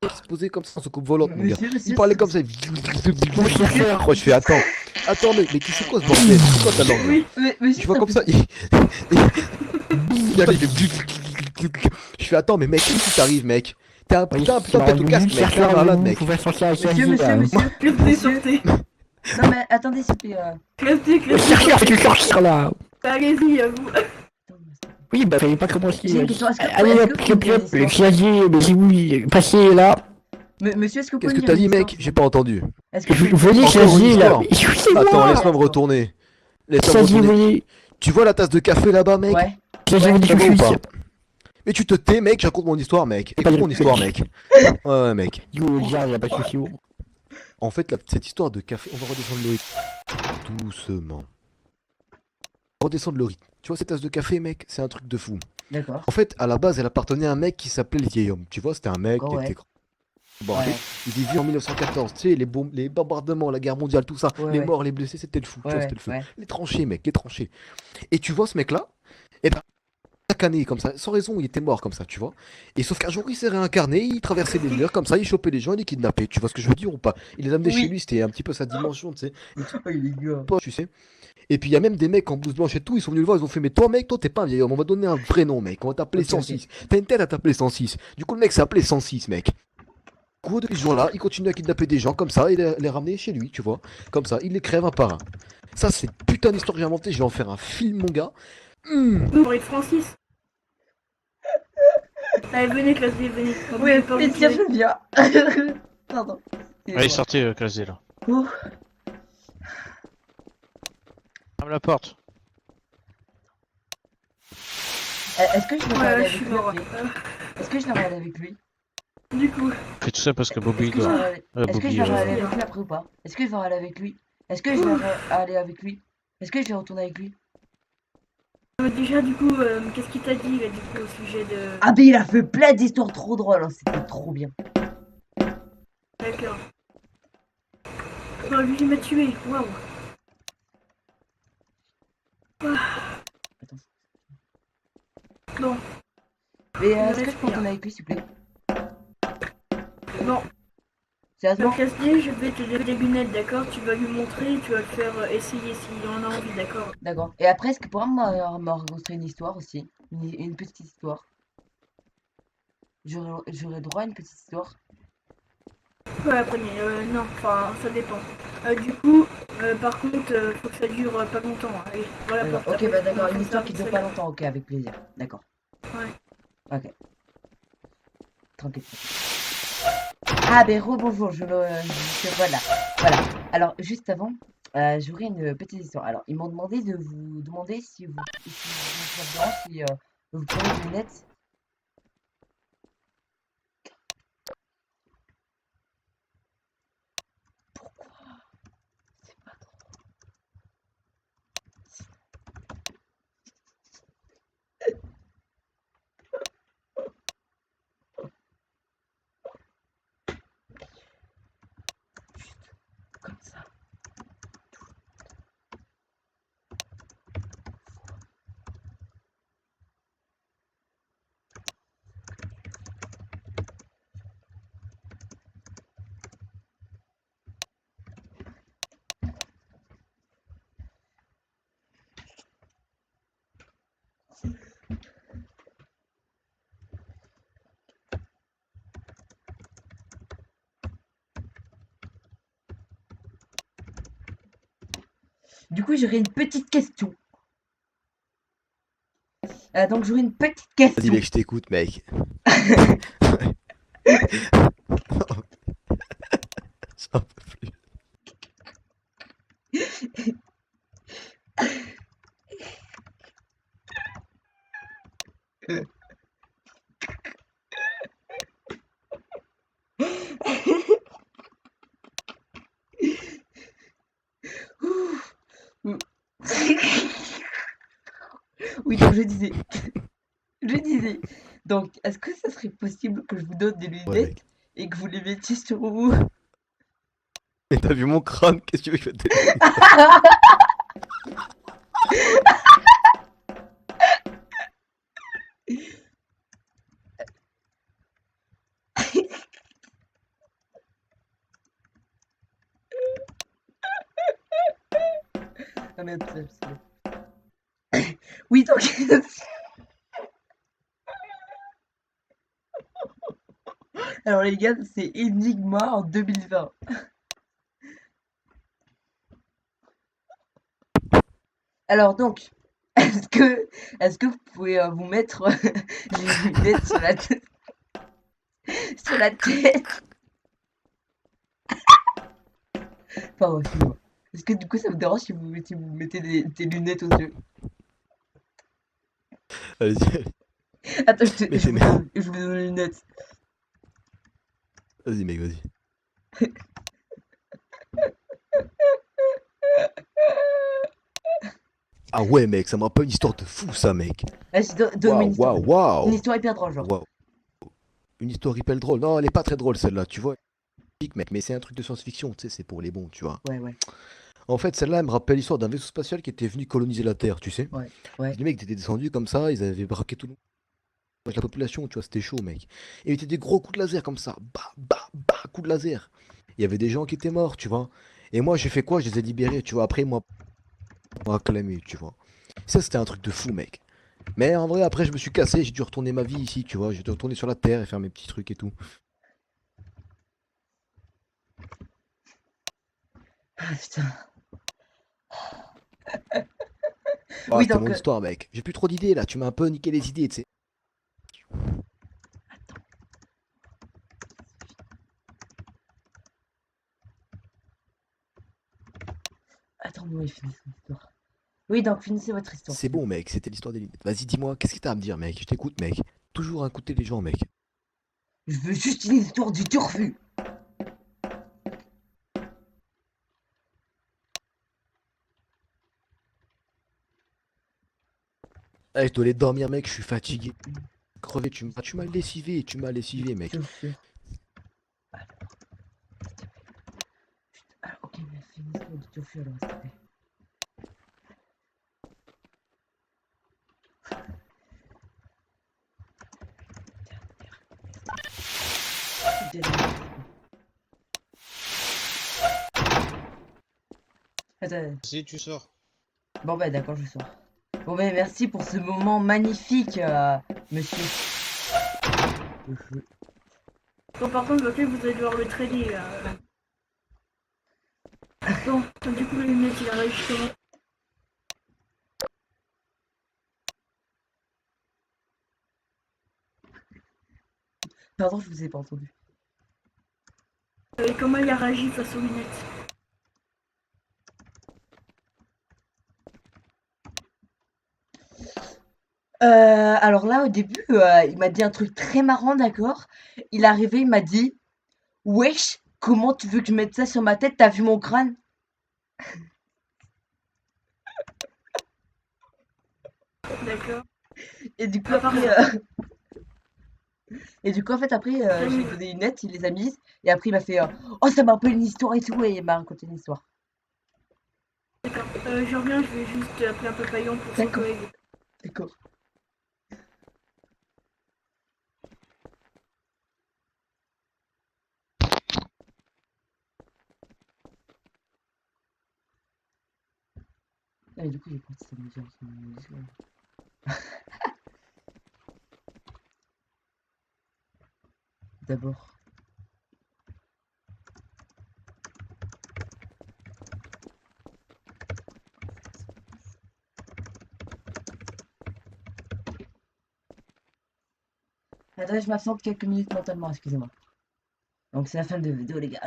qui se posait comme ça en soucoupe volante, mon gars. Monsieur, Il monsieur, parlait comme ça. Moi, je fais attends, mais c'est quoi ce bordel? C'est quoi ta langue là? Oui. Monsieur, Je vois comme ça. Je fais attends, mais mec, qu'est-ce qui t'arrive, mec? T'as un putain de tête au casque, mec. T'es un malade, mec. Monsieur. Crève-t-ez, sortez. Non mais attendez, s'il vous plaît. Crève-t'ez, là. Allez-y, à vous. Oui, bah fallait pas commencer. J'ai une question, est-ce que Allez, est-ce hop, que vous pouvez hop, me le dire clavier, mais si oui, passez là. Monsieur, est-ce que vous Qu'est-ce pouvez que me t'as dire dit, une mec? histoire J'ai pas entendu. Est-ce que vous Venez, Encore une clavier là. histoire. Excusez-moi. Attends, laisse-moi me retourner. Laisse-moi me Clavier, retourner. venez. Tu vois la tasse de café là-bas, mec? Ouais. Clavier, Ouais. venez, Ça va ou je pas? suis. Mais tu te tais, mec, je raconte mon histoire, mec. Pas Écoute de- mon histoire, mec. Ouais, mec. Yo, gars, y'a pas de soucis. En fait, cette histoire de café, on va redescendre le rythme. Doucement. Redescendre le rythme. Tu vois cette tasse de café, mec? C'est un truc de fou. D'accord. En fait, à la base, elle appartenait à un mec qui s'appelait le vieil homme. Tu vois, c'était un mec qui Ouais. était bon, Ouais. il est vu en 1914, tu sais, les bombardements, la guerre mondiale, tout ça, Ouais, les ouais. morts, les blessés, c'était le fou, tu vois, Ouais, c'était le feu. ouais. Les tranchées, mec, les tranchées. Et tu vois ce mec-là, eh ben, chaque année, comme ça, sans raison, il était mort comme ça, tu vois. Et sauf qu'un jour, il s'est réincarné, il traversait les murs, comme ça, il chopait les gens, il les kidnappait. Tu vois ce que je veux dire ou pas? Il les amenait Oui. chez lui, c'était un petit peu sa dimension, tu sais. Oh, il est gars. Pas, tu sais. Et puis il y a même des mecs en blouse blanche et tout, ils sont venus le voir, ils ont fait mais toi mec, toi t'es pas un vieil homme, on va donner un vrai nom mec, on va t'appeler Ok, ok. 106. T'as une tête à t'appeler 106. Du coup le mec s'est appelé 106 mec. Du coup depuis ce jour-là, il continue à kidnapper des gens comme ça et les ramener chez lui, tu vois. Comme ça, il les crève un par un. Ça c'est une putain d'histoire que j'ai inventée, je vais en faire un film mon gars. Vous parlez de Francis. Allez, venez, clavier, venez. Oui, pas mais vous tiens, tirer. je viens. Pardon. Allez, sortez, clavier là. Oh. Ferme la porte. Est-ce que je devrais aller Ouais, je avec suis lui mort. après Est-ce que je devrais aller avec lui Du coup, Fais tout ça parce que Bobby Est-ce que je dort. devrais aller- est-ce que je Bobby, devrais aller avec lui après ou pas Est-ce que je devrais aller avec lui Est-ce que je devrais aller avec lui Est-ce que je vais retourner avec lui déjà, du coup, qu'est-ce qu'il t'a dit, là, du coup, au sujet de... Ah mais il a fait plein d'histoires trop drôles, hein, c'était trop bien. D'accord. Oh, lui, il m'a tué, waouh. Attends. Non, Mais Il est-ce que je reste peux bien. retourner avec lui s'il vous plaît non. Sérieusement Clavier, je vais te donner des lunettes, d'accord? Tu vas lui montrer, tu vas le faire essayer s'il en a envie, d'accord? D'accord. Et après, est-ce que pourra me raconter une histoire aussi une petite histoire J'aurais droit à une petite histoire Ouais, après, mais non, enfin, ça dépend. Du coup, par contre, faut que ça dure pas longtemps. Allez, voilà. D'accord. Ok, bah d'accord, une histoire qui dure pas longtemps, ok, avec plaisir. D'accord. Ouais. Ok. Tranquille. Ah, ben rebonjour, voilà. Voilà. Alors, juste avant, j'aurais une petite histoire. Alors, ils m'ont demandé de vous demander si vous prenez des lunettes. Pourquoi? C'est pas trop. Juste comme ça. Du coup, j'aurais une petite question. Donc, j'aurais une petite Vas-y question. mec, je t'écoute mec. J'en peux plus. Oui, donc je disais. Je disais. Donc, est-ce que ça serait possible que je vous donne des Ouais, lunettes mec. et que vous les mettiez sur vous? Et t'as vu mon crâne? Qu'est-ce que tu veux que je te dise? Ah merde, oui, donc. Alors les gars, c'est Enigma en 2020. Alors donc, est-ce que vous pouvez vous mettre les lunettes sur la tête? Sur la tête. Pardon, excusez-moi. Est-ce que du coup ça vous dérange si vous mettez des lunettes aux yeux? Allez-y, Attends, mais t'es merde. je vous donne les lunettes. Vas-y, mec, vas-y. Ah ouais, mec, ça me rappelle une histoire de fou, ça, mec. Vas-y, donne-moi une histoire. Une Waouh. histoire hyper drôle, genre. Waouh. Une histoire hyper drôle. Non, elle est pas très drôle, celle-là, tu vois. Mec, mais c'est un truc de science-fiction, tu sais, c'est pour les bons, tu vois. Ouais, ouais, En fait, celle-là, elle me rappelle l'histoire d'un vaisseau spatial qui était venu coloniser la Terre, tu sais. ouais, ouais. Les mecs étaient descendus comme ça, ils avaient braqué tout le monde. Avec la population, tu vois, c'était chaud, mec. Et ils mettaient des gros coups de laser comme ça. Bah, bah, bah, coups de laser. Il y avait des gens qui étaient morts, tu vois. Et moi, j'ai fait quoi? Je les ai libérés, tu vois. Après, moi, on m'a acclamé, tu vois. Ça, c'était un truc de fou, mec. Mais en vrai, après, je me suis cassé, j'ai dû retourner ma vie ici, tu vois. J'ai dû retourner sur la Terre et faire mes petits trucs et tout. Ah putain. Ah, Oui, c'était donc. mon histoire, mec. J'ai plus trop d'idées, là. Tu m'as un peu niqué les idées, tu sais. Attends-moi, il finit son histoire. Oui, donc finissez votre histoire. C'est bon, mec, c'était l'histoire des lunettes. Vas-y, dis-moi, qu'est-ce que t'as à me dire, mec? Je t'écoute, mec. Toujours à écouter les gens, mec. Je veux juste une histoire du turfu. Eh, je dois aller dormir, mec, je suis fatigué. Crevé, tu m'as lessivé, mec. Turfu. Alors, ok, mais fais une histoire du turfu alors, s'il te plaît. Attends. Si tu sors. Bon bah d'accord, je sors. Bon bah merci pour ce moment magnifique, monsieur. Bon, par contre, ok, vous allez devoir le trader. Bon, du coup, les lunettes, il arrive justement. Pardon, je vous ai pas entendu. Et comment il a réagi face aux lunettes? Alors là, au début, il m'a dit un truc très marrant, d'accord? Il est arrivé, il m'a dit: «Wesh, comment tu veux que je mette ça sur ma tête? T'as vu mon crâne?» D'accord. Et du coup, Ah, après, pardon. et du coup, en fait, après, je lui ai donné une lettre, il les a mises, et après, il m'a fait «Oh, ça me rappelle une histoire et tout», et il m'a raconté une histoire. D'accord. Je reviens, je vais juste appeler un papillon pour son D'accord. collègue. D'accord. Ah, et du coup, j'ai pas ça me dire d'abord. Attendez, je m'absente quelques minutes mentalement, excusez-moi. Donc c'est la fin de la vidéo, les gars.